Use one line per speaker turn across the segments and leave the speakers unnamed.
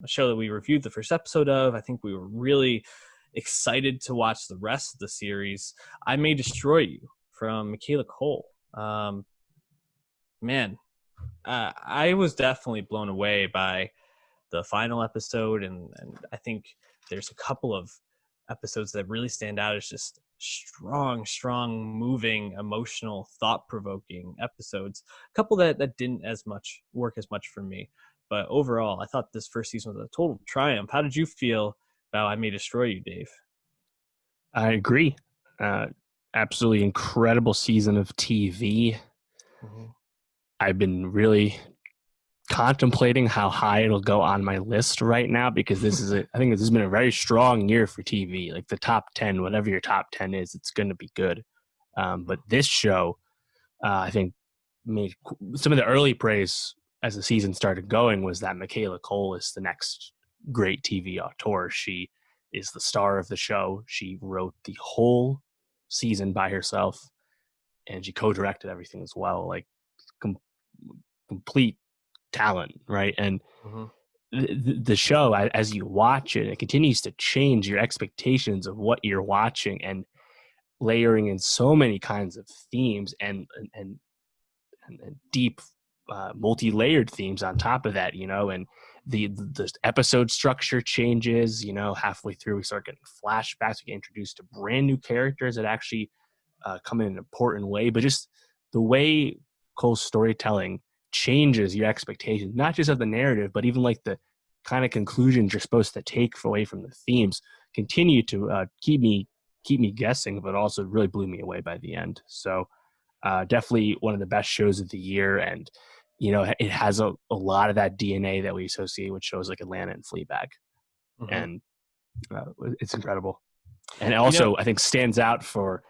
a show that we reviewed the first episode of. I think we were really excited to watch the rest of the series. I May Destroy You from Michaela Cole. Man, I was definitely blown away by the final episode, and I think there's a couple of episodes that really stand out as just strong, moving, emotional, thought-provoking episodes. A couple that didn't as much work as much for me, but overall, I thought this first season was a total triumph. How did you feel about I May Destroy You, Dave?
I agree. Uh, Absolutely incredible season of TV.
Mm-hmm.
I've been really contemplating how high it'll go on my list right now because I think this has been a very strong year for TV. Like the top 10, whatever your top 10 is, it's going to be good. But this show, I think, made some of the early praise as the season started going was that Michaela Cole is the next great TV auteur. She is the star of the show. She wrote the whole season by herself, and she co-directed everything as well. Like com- complete talent, right? And
Mm-hmm.
the show, as you watch it, it continues to change your expectations of what you're watching, and layering in so many kinds of themes and deep, multi-layered themes on top of that, and the episode structure changes. Halfway through, we start getting flashbacks. We get introduced to brand new characters that actually come in an important way. But just the way Cole's storytelling changes your expectations, not just of the narrative, but even like the kind of conclusions you're supposed to take away from the themes, continue to keep me guessing, but also really blew me away by the end. So definitely one of the best shows of the year. And, it has a lot of that DNA that we associate with shows like Atlanta and Fleabag.
Mm-hmm.
And it's incredible. And
You know,
also, I think stands out for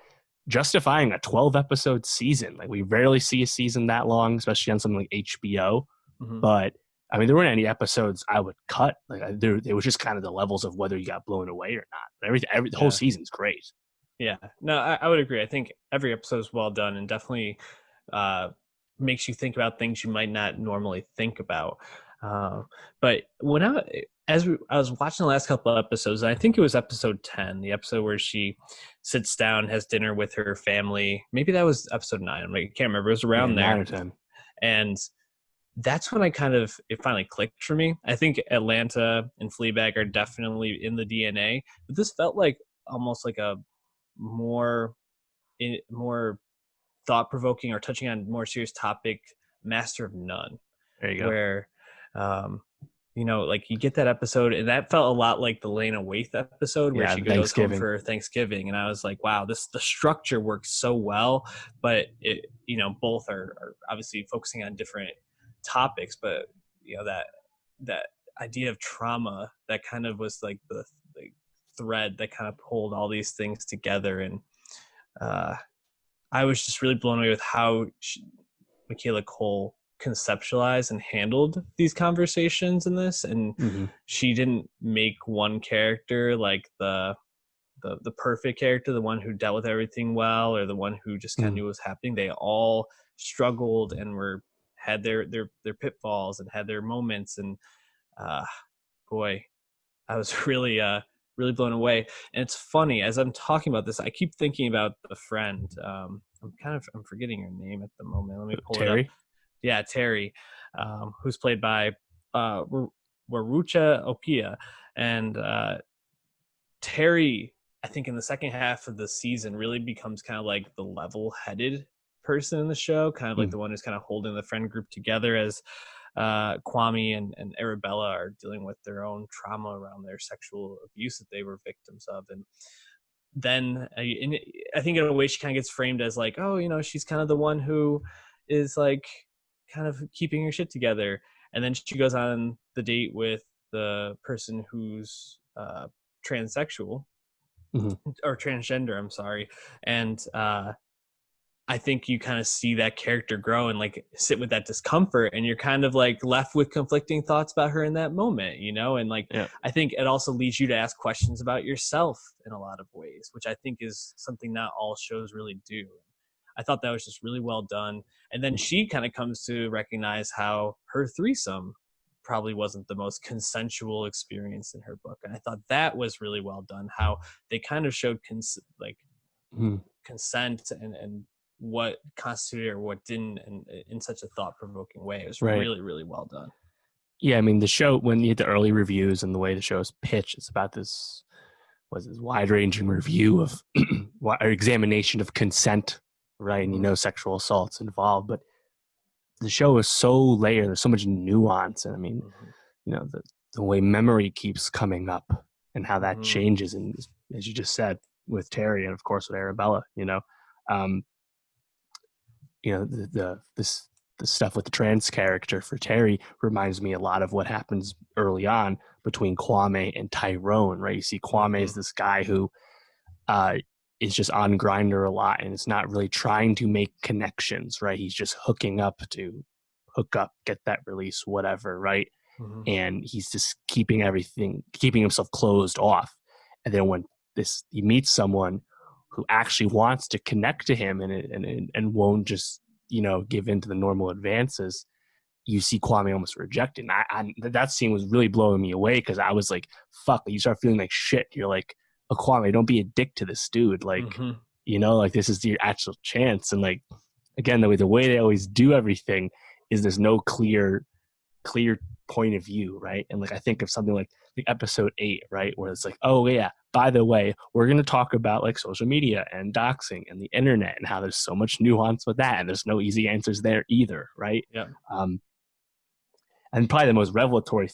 justifying a 12 episode season. Like we rarely see a season that long, especially on something like HBO.
mhm.
But I mean, there weren't any episodes I would cut. Like it was just kind of the levels of whether you got blown away or not. The whole
Yeah.
season's great.
Yeah, no, I would agree. I think every episode is well done and definitely uh, makes you think about things you might not normally think about. Uh, but I was watching the last couple of episodes, and I think it was episode 10, the episode where she sits down, has dinner with her family. Maybe that was episode 9. I can't remember. It was
Yeah,
around
9 or 10.
and that's when it finally clicked for me. I think Atlanta and Fleabag are definitely in the DNA, but this felt like almost like a more more thought provoking or touching on more serious topic, Master of None,
There you go.
where um like you get that episode, and that felt a lot like the Lena Waithe episode where
Yeah,
she goes home
Thanksgiving.
for Thanksgiving, and I was like, wow, the structure works so well, but it both are obviously focusing on different topics, but that idea of trauma that kind of was like the thread that kind of pulled all these things together. And uh, I was just really blown away with how Michaela Cole conceptualized and handled these conversations in this. And
Mm-hmm.
she didn't make one character like the perfect character, the one who dealt with everything well, or the one who just kind of
Mm-hmm.
knew what was happening. They all struggled and had their pitfalls and had their moments. And uh, boy, I was really blown away. And it's funny, as I'm talking about this, I keep thinking about the friend. I'm forgetting her name at the moment. Let me pull it up.
Terry.
Yeah, Terry, who's played by uh, Warucha Opia, and Terry, I think in the second half of the season, really becomes kind of like the level-headed person in the show, kind of like
Mm.
the one who's kind of holding the friend group together as Kwame and Arabella are dealing with their own trauma around their sexual abuse that they were victims of. And then I think in a way she kind of gets framed as like, oh, she's kind of the one who is like kind of keeping her shit together. And then she goes on the date with the person who's transsexual
Mm-hmm.
or transgender, I'm sorry. And I think you kind of see that character grow and like sit with that discomfort, and you're kind of like left with conflicting thoughts about her in that moment, and like
Yeah.
I think it also leads you to ask questions about yourself in a lot of ways, which I think is something not all shows really do. I thought that was just really well done. And then she kind of comes to recognize how her threesome probably wasn't the most consensual experience in her book. And I thought that was really well done, how they kind of showed like
Mhm.
consent and what constituted or what didn't, and in such a thought-provoking way. It was
Right.
really, really well done.
Yeah, I mean, the show, when you get the early reviews and the way the show is pitched, it's about this wide-ranging review of or examination of consent, right? And
Mm-hmm.
sexual assault's involved, but the show is so layered. There's so much nuance, and I mean,
Mm-hmm.
the way memory keeps coming up and how that
Mm-hmm.
changes, and as you just said with Terry, and of course with Arabella, um, the stuff with the trans character for Terry reminds me a lot of what happens early on between Kwame and Tyrone, right? You see Kwame
Mm-hmm.
is this guy who uh, is just on Grinder a lot and is not really trying to make connections, right? He's just hooking up to hook up, get that release, whatever, right?
Mm-hmm.
And he's just keeping himself closed off. And then when he meets someone who actually wants to connect to him and won't just give in to the normal advances, you see Kwame almost rejecting. That scene was really blowing me away because I was like, "Fuck!" You start feeling like shit. You're like, "Oh, Kwame, don't be a dick to this dude. Like,
Mm-hmm.
like this is your actual chance." And like, again, the way they always do everything is there's no clear point of view, right? And like I think of something like the episode 8, right, where it's like, oh yeah, by the way, we're going to talk about like social media and doxing and the internet and how there's so much nuance with that, and there's no easy answers there either, right?
Yeah.
Um, and probably the most revelatory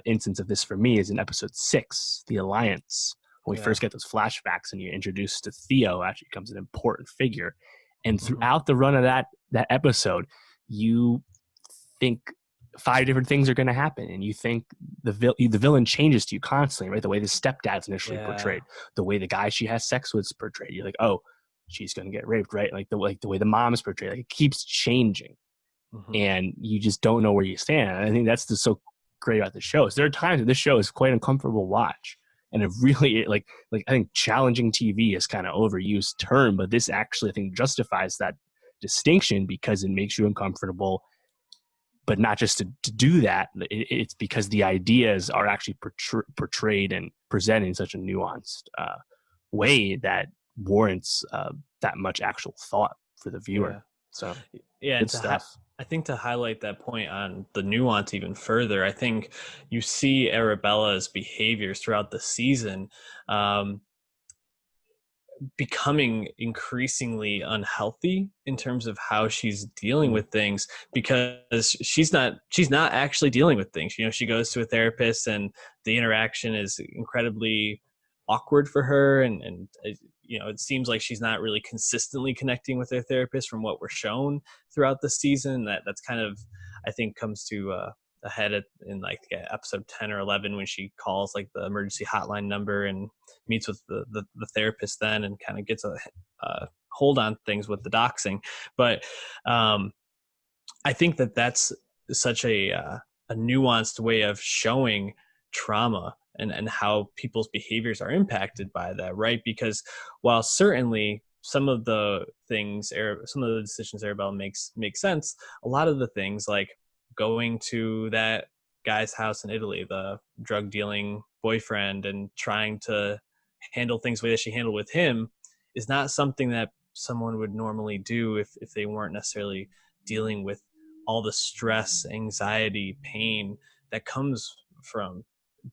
instance of this for me is in episode 6, the Alliance, when we
Yeah.
first get those flashbacks and you're introduced to Theo, actually becomes an important figure, and
Mm-hmm.
throughout the run of that episode, you think 5 different things are going to happen, and you think the villain changes to you constantly, right? The way the stepdad's initially
Yeah.
portrayed, the way the guy she has sex with is portrayed, you're like, oh, she's going to get raped, right? Like the way the mom is portrayed, like it keeps changing,
Mm-hmm.
and you just don't know where you stand. And I think that's just so great about the show. So there are times that this show is quite uncomfortable to watch, and it really like I think challenging TV is kind of overused term, but this actually I think justifies that distinction because it makes you uncomfortable, but not just to do that. It's because the ideas are actually portrayed and presented in such a nuanced way that warrants that much actual thought for the viewer.
Yeah.
So
Yeah, and
good stuff.
I think to highlight that point on the nuance even further, I think you see Arabella's behaviors throughout the season, um, becoming increasingly unhealthy in terms of how she's dealing
Mm,
with things, because she's not actually dealing with things. She goes to a therapist and the interaction is incredibly awkward for her, and it seems like she's not really consistently connecting with her therapist from what we're shown throughout the season. That's kind of, I think, comes to ahead in like episode 10 or 11 when she calls like the emergency hotline number and meets with the therapist then, and kind of gets a hold on things with the doxing. But um, I think that's such a nuanced way of showing trauma and how people's behaviors are impacted by that, right? Because while certainly some of the things, some of the decisions Arabella makes make sense, a lot of the things like going to that guy's house in Italy, the drug dealing boyfriend, and trying to handle things the way that she handled with him, is not something that someone would normally do if they weren't necessarily dealing with all the stress, anxiety, pain that comes from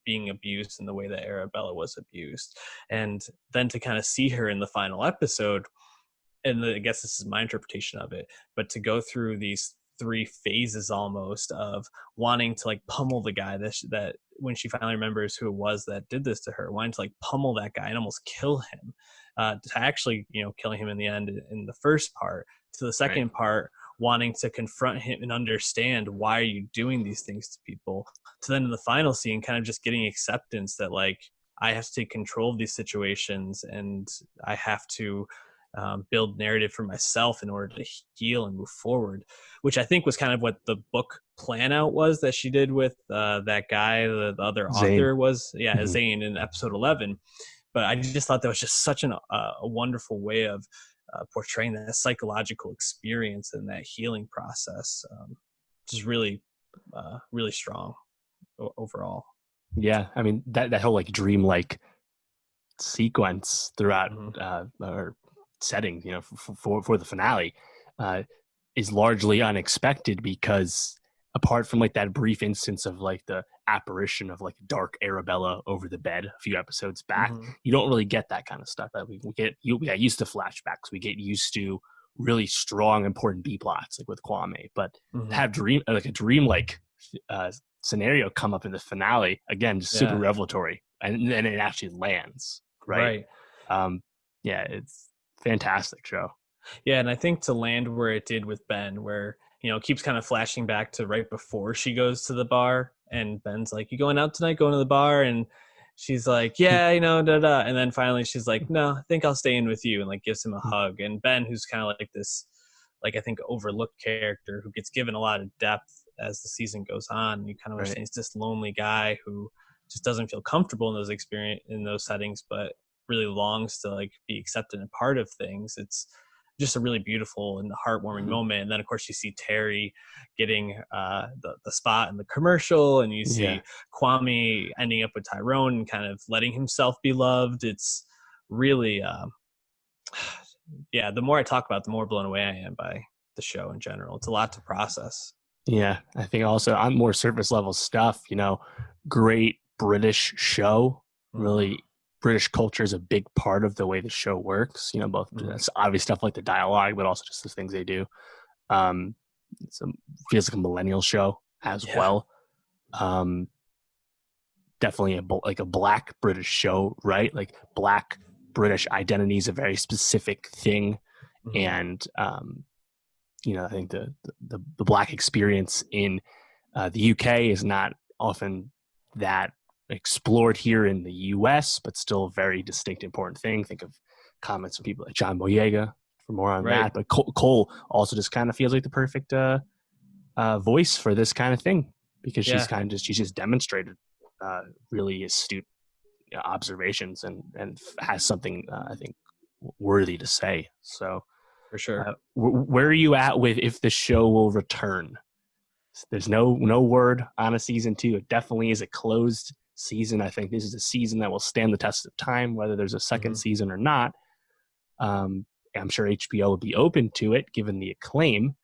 being abused in the way that Arabella was abused. And then to kind of see her in the final episode, and I guess this is my interpretation of it, but to go through these 3 phases almost of wanting to like pummel the guy that when she finally remembers who it was that did this to her, wanting to like pummel that guy and almost kill him, to actually killing him in the end in the first part, to the
right.
second part wanting to confront him and understand why are you doing these things to people, to then in the final scene kind of just getting acceptance that like I have to take control of these situations and I have to build narrative for myself in order to heal and move forward, which I think was kind of what the book plan out was that she did with that guy, the other
Zane.
author was, yeah,
Mhm.
Zane in episode 11. But I just thought that was just such a wonderful way of portraying that psychological experience and that healing process, just really, really strong. overall.
Yeah, I mean that whole like dream-like sequence throughout
Mm-hmm.
or setting, you know, for the finale, uh, is largely unexpected because apart from like that brief instance of like the apparition of like dark Arabella over the bed a few episodes back,
Mm-hmm.
you don't really get that kind of stuff. That we get used to flashbacks, we get used to really strong important B plots like with Kwame, but to
Mm-hmm.
have dream like scenario come up in the finale again, just super
Yeah.
revelatory, and then it actually lands right.
Right.
um yeah, it's fantastic show.
Yeah, and I think to land where it did with Ben, where it keeps kind of flashing back to right before she goes to the bar, and Ben's like, "You going out tonight? Going to the bar?" And she's like, "Yeah, da da." And then finally, she's like, "No, I think I'll stay in with you," and like gives him a hug. And Ben, who's kind of like this, like I think overlooked character who gets given a lot of depth as the season goes on. You kind of
Right.
understand he's this lonely guy who just doesn't feel comfortable in those settings, but really longs to like be accepted and part of things. It's just a really beautiful and heartwarming
Mhm.
moment. And then of course you see Terry getting the spot in the commercial, and you
Yeah.
see Kwame ending up with Tyrone and kind of letting himself be loved. It's really yeah, the more I talk about it, the more blown away I am by the show in general. It's a lot to process.
Yeah, I think also on more surface level stuff, you know, great British show.
Mm-hmm.
Really, British culture is a big part of the way the show works. You know, both
Mm-hmm.
obvious stuff like the dialogue, but also just the things they do. Um, it's a, feels like a millennial show as
Yeah.
well. Um, definitely like a black British show, right? Like black British identity is a very specific thing,
Mm-hmm.
and you know, I think the black experience in the UK is not often that explored here in the US, but still a very distinct, important thing. Think of comments from people like John Boyega for more on
Right.
that. But Cole also just kind of feels like the perfect voice for this kind of thing because
Yeah,
she's just demonstrated really astute observations and has something I think worthy to say. So,
for sure.
where are you at with if the show will return? There's no word on a season two. It definitely is a closed season. I think this is a season that will stand the test of time, whether there's a second
Mm-hmm.
season or not. Um, I'm sure HBO would be open to it given the acclaim,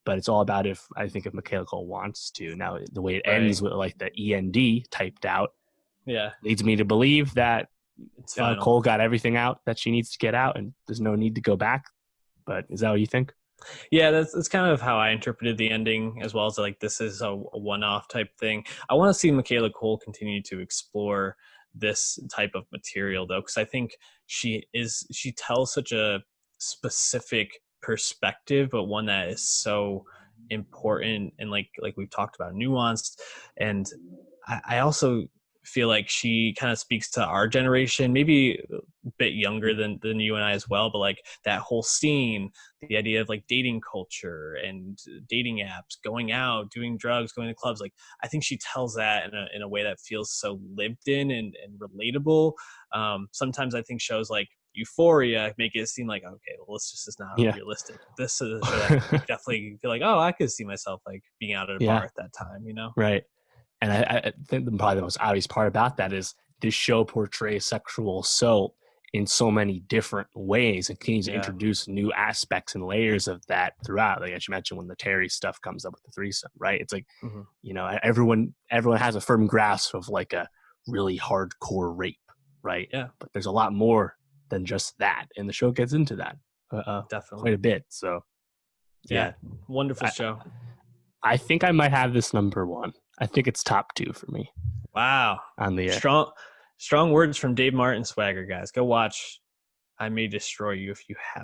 but it's all about if I think if Michaela Cole wants to. Now the way it
Right.
ends with like the END typed out
Yeah,
leads me to believe that
it's final.
Cole got everything out that she needs to get out, and there's no need to go back. But is that what you think?
Yeah, that's kind of how I interpreted the ending, as well as like this is a one-off type thing. I want to see Michaela Cole continue to explore this type of material though, because I think she tells such a specific perspective, but one that is so important and like we've talked about, nuanced. And I also feel like she kind of speaks to our generation, maybe a bit younger than you and I as well, but like that whole scene, the idea of like dating culture and dating apps, going out, doing drugs, going to clubs. Like I think she tells that in a way that feels so lived in and relatable. Sometimes I think shows like Euphoria make it seem like, okay, well, this is not
Yeah.
realistic. This is a show that can like definitely feel like, oh, I could see myself like being out at a bar
Yeah.
at that time.
Right. And I think probably the most obvious part about that is this show portrays sexual assault in so many different ways and continues to
Yeah.
introduce new aspects and layers of that throughout. Like as you mentioned, when the Terry stuff comes up with the threesome, right? It's like,
Mm-hmm.
you know, everyone has a firm grasp of like a really hardcore rape, right?
Yeah,
But there's a lot more than just that, and the show gets into that
definitely.
quite a bit. So
Yeah,
yeah,
wonderful
I,
show.
I think I might have this number one. I think it's top two for me
Wow.
on the
Strong words from Dave Martin Swagger, guys. Go watch I May Destroy You if you have